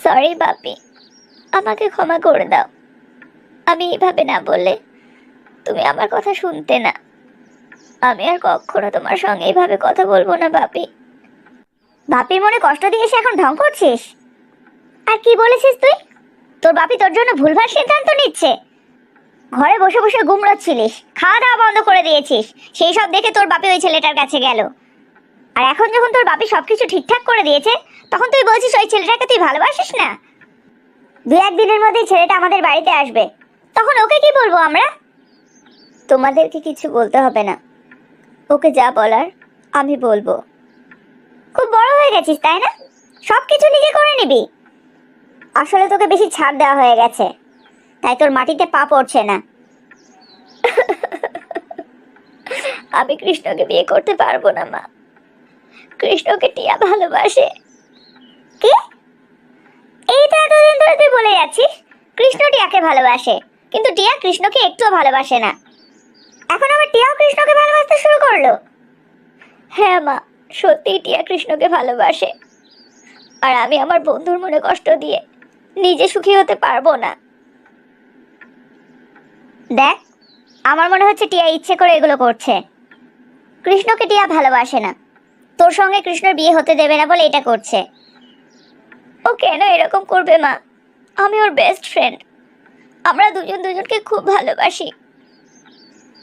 Sorry বাপি, আমাকে ক্ষমা করে দাও। আমি এভাবে না বললে তুমি আমার কথা শুনতে না। আমি আর কখনো তোমার সঙ্গে এইভাবে কথা বলবো না বাপি। বাপির মনে কষ্ট দিয়ে এসে এখন ঢং করছিস? আর কি বলেছিস তুই? তোর বাপি তোর জন্য ভুলভাল সিদ্ধান্ত নিচ্ছে। ঘরে বসে বসে গুমড়োচ্ছিলিস, খাওয়া দাওয়া বন্ধ করে দিয়েছিস, সেই সব দেখে তোর বাপি ওই ছেলেটার কাছে গেল। আর এখন যখন তোর বাপি সবকিছু ঠিকঠাক করে দিয়েছে, তখন তুই বলছিস ওই ছেলেটাকে তুই ভালোবাসিস না। দু একদিনের মধ্যেই ছেলেটা আমাদের বাড়িতে আসবে, তখন ওকে কি বলবো আমরা? তোমাদেরকে কিছু বলতে হবে না, ওকে যা বলার আমি বলবো। খুব বড় হয়ে গেছিস তাই না? সবকিছু নিজে করে নিবি। আসলে তোকে বেশি ছাড় দেওয়া হয়ে গেছে, তাই তোর মাটিতে পা পড়ছে না। আমি কৃষ্ণকে বিয়ে করতে পারবো না মা। কৃষ্ণকে টিয়া ভালোবাসে। কি? এই তো এতদিন ধরে তুই বলে যাচ্ছিস কৃষ্ণ টিয়াকে ভালোবাসে, কিন্তু টিয়া কৃষ্ণকে একটুও ভালোবাসে না। এখন আবার টিয়াও কৃষ্ণকে ভালোবাসতে শুরু করলো? হ্যাঁ মা, সত্যিই টিয়া কৃষ্ণকে ভালোবাসে। আর আমি আমার বন্ধুর মনে কষ্ট দিয়ে নিজে সুখী হতে পারবো না। দেখ, আমার মনে হচ্ছে টিয়া ইচ্ছে করে এগুলো করছে। কৃষ্ণকে টিয়া ভালোবাসে না, তোর সঙ্গে কৃষ্ণর বিয়ে হতে দেবে না বলে এটা করছে। ও কেন এরকম করবে মা? আমি ওর বেস্ট ফ্রেন্ড, আমরা দুজন দুজনকে খুব ভালোবাসি।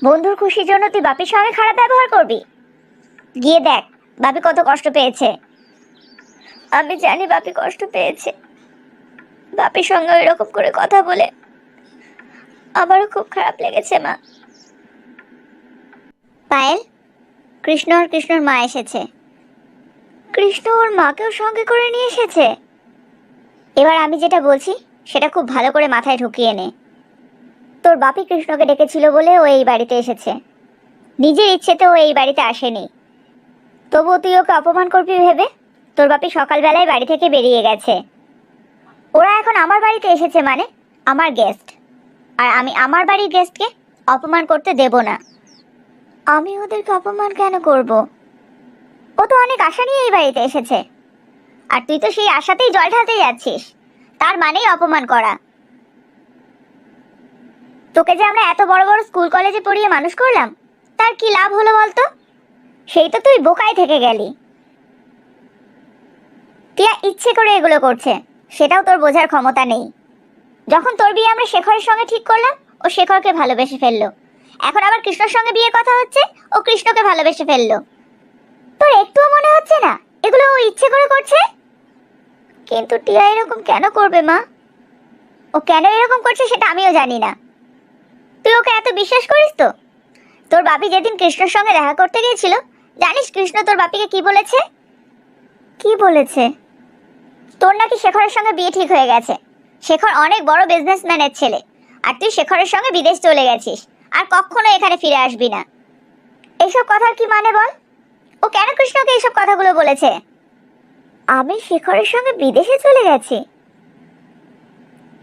বন্ধুর খুশির জন্য তুই বাপির সঙ্গে খারাপ ব্যবহার করবি? গিয়ে দেখ বাপি কত কষ্ট পেয়েছে। আমি জানি বাপি কষ্ট পেয়েছে। বাপির সঙ্গে এরকম করে কথা বলে আমারও খুব খারাপ লেগেছে মা। পায়েল, কৃষ্ণ আর কৃষ্ণর মা এসেছে। কৃষ্ণ ওর মাকেও সঙ্গে করে নিয়ে এসেছে। এবার আমি যেটা বলছি সেটা খুব ভালো করে মাথায় ঢুকিয়ে নে। তোর বাপি কৃষ্ণকে ডেকেছিল বলে ও এই বাড়িতে এসেছে, নিজের ইচ্ছেতে ও এই বাড়িতে আসেনি। তবুও তুই ওকে অপমান করবি ভেবে তোর বাপি সকালবেলায় বাড়ি থেকে বেরিয়ে গেছে। ওরা এখন আমার বাড়িতে এসেছে মানে আমার গেস্ট, আর আমি আমার বাড়ির গেস্টকে অপমান করতে দেব না। আমি ওদেরকে অপমান কেন করব? ও তো অনেক আশা নিয়ে এই বাড়িতে এসেছে, আর তুই তো সেই আশাতেই জল ঢালতে যাচ্ছিস। তার মানেই অপমান করা। তোকে যে আমরা এত বড় বড় স্কুল কলেজে পড়িয়ে মানুষ করলাম, তার কি লাভ হলো বলতো? সেই তো তুই বোকায় থেকে গেলি। টিয়া ইচ্ছে করে এগুলো করছে, সেটাও তোর বোঝার ক্ষমতা নেই। যখন তোর বিয়ে আমরা শেখরের সঙ্গে ঠিক করলাম, ও শেখরকে ভালোবেসে ফেললো। এখন আবার কৃষ্ণর সঙ্গে বিয়ের কথা হচ্ছে, ও কৃষ্ণকে ভালোবেসে ফেললো। তোর একটুও মনে হচ্ছে না এগুলো ও ইচ্ছে করে করছে? কিন্তু টিয়া এরকম কেন করবে মা? ও কেন এরকম করছে সেটা আমিও জানি না। তুই ওকে এত বিশ্বাস করিস তো? তোর বাপি যেদিন কৃষ্ণর সঙ্গে দেখা করতে গিয়েছিল, জানিস কৃষ্ণ তোর বাপিকে কি বলেছে? কি বলেছে? তোর নাকি শেখরের সঙ্গে বিয়ে ঠিক হয়ে গেছে। শেখর অনেক বড় বিজনেসম্যানের ছেলে, আর তুই শেখরের সঙ্গে বিদেশ চলে গেছিস, আর কখনো এখানে ফিরে আসবি না। এইসব কথার কি মানে বল? ও কেন কৃষ্ণকে এইসব কথাগুলো বলেছে? আমি শেখরের সঙ্গে বিদেশে চলে গেছি?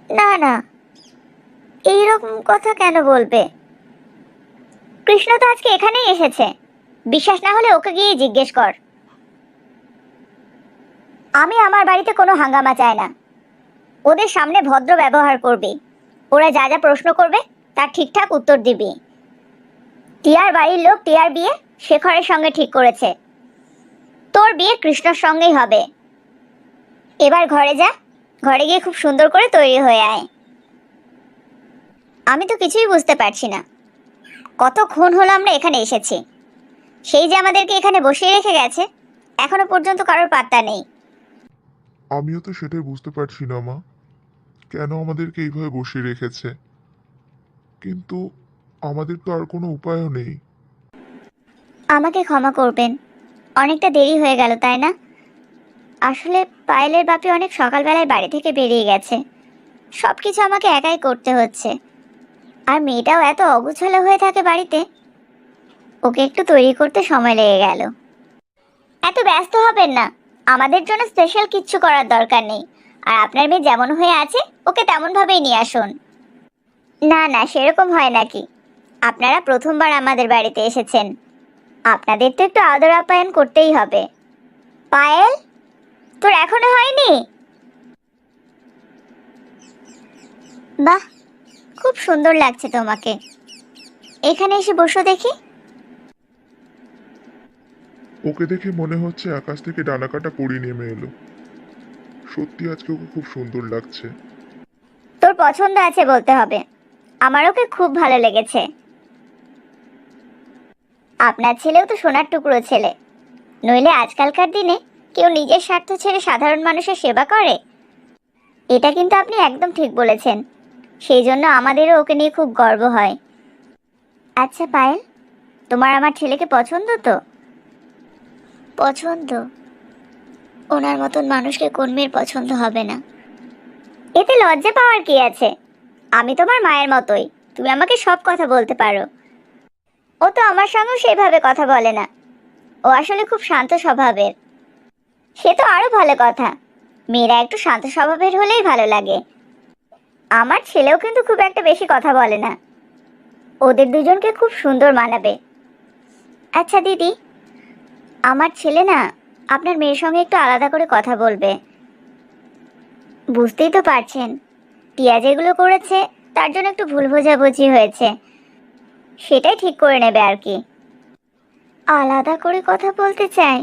না না, এইরকম কথা কেন বলবে? কৃষ্ণ তো আজকে এখানেই এসেছে, বিশ্বাস না হলে ওকে গিয়ে জিজ্ঞেস কর। আমি আমার বাড়িতে কোনো হাঙ্গামা চাই না। ওদের সামনে ভদ্র ব্যবহার করবি, ওরা যা যা প্রশ্ন করবে তার ঠিকঠাক উত্তর দিবি। টিয়ার বাড়ির লোক টিয়ার বিয়ে শেখরের সঙ্গে ঠিক করেছে, তোর বিয়ে কৃষ্ণর সঙ্গেই হবে। এবার ঘরে যা, ঘরে গিয়ে খুব সুন্দর করে তৈরি হয়ে আয়। আমি তো কিছুই বুঝতে পারছি না, কতক্ষণ হলো আমরা এখানে এসেছি, সেই যে আমাদেরকে এখানে বসিয়ে রেখে গেছে, এখনো পর্যন্ত কারোর পাত্তা নেই। আমিও তো সেটাই বুঝতে পারছি না মা, কেন আমাদেরকে এইভাবে বসিয়ে রেখেছে। কিন্তু আমাদের তো আর কোনো উপায়ও নেই। আমাকে ক্ষমা করবেন, অনেকটা দেরি হয়ে গেল তাই না? আসলে পায়েলের বাপি অনেক সকালবেলায় বাড়ি থেকে বেরিয়ে গেছে, সব কিছু আমাকে একাই করতে হচ্ছে। আর মেয়েটাও এত অগুছালো হয়ে থাকে বাড়িতে, ওকে একটু তৈরি করতে সময় লেগে গেল। এত ব্যস্ত হবেন না, আমাদের জন্য স্পেশাল কিচ্ছু করার দরকার নেই। আর আপনার মেয়ে যেমন হয়ে আছে ওকে তেমন ভাবেই নিয়ে আসুন। না না, সেরকম হয় নাকি? আপনারা প্রথমবার আমাদের বাড়িতে এসেছেন, আপনাদের তো একটু আদর আপ্যায়ন করতেই হবে। পায়েল, তোর এখনো হয়নি? বাহ, খুব সুন্দর লাগছে তোমাকে। এখানে এসে বসো দেখি। ওকে দেখে মনে হচ্ছে আকাশ থেকে ডানাকাটা পরি নেমে এলো। সত্যি আজকে ওকে খুব সুন্দর লাগছে। তোর পছন্দ আছে বলতে হবে, আমার ওকে খুব ভালো লেগেছে। আপনার ছেলেও তো সোনার টুকরো ছেলে, নইলে আজকালকার দিনে কেউ নিজের স্বার্থ ছেড়ে সাধারণ মানুষের সেবা করে? এটা কিন্তু আপনি একদম ঠিক বলেছেন। সেই জন্য আমাদেরও ওকে নিয়ে খুব গর্ব হয়। আচ্ছা পায়েল, তোমার আমার ছেলেকে পছন্দ তো? পছন্দ? ওনার মতন মানুষকে কোন মেয়ের পছন্দ হবে না? এতে লজ্জা পাওয়ার কি আছে? আমি তোমার মায়ের মতোই, তুমি আমাকে সব কথা বলতে পারো। ও তো আমার সঙ্গেও সেইভাবে কথা বলে না, ও আসলে খুব শান্ত স্বভাবের। সে তো আরো ভালো কথা, মেয়েরা একটু শান্ত স্বভাবের হলেই ভালো লাগে। আমার ছেলেও কিন্তু খুব একটা বেশি কথা বলে না, ওদের দুজনকে খুব সুন্দর মানাবে। আচ্ছা দিদি, আমার ছেলে না আপনার মেয়ের সঙ্গে একটু আলাদা করে কথা বলবে। বুঝতেই তো পারছেন, টিয়া যেগুলো করেছে তার জন্য একটু ভুল বোঝাবুঝি হয়েছে, সেটাই ঠিক করে নেবে আর কি। আলাদা করে কথা বলতে চাই?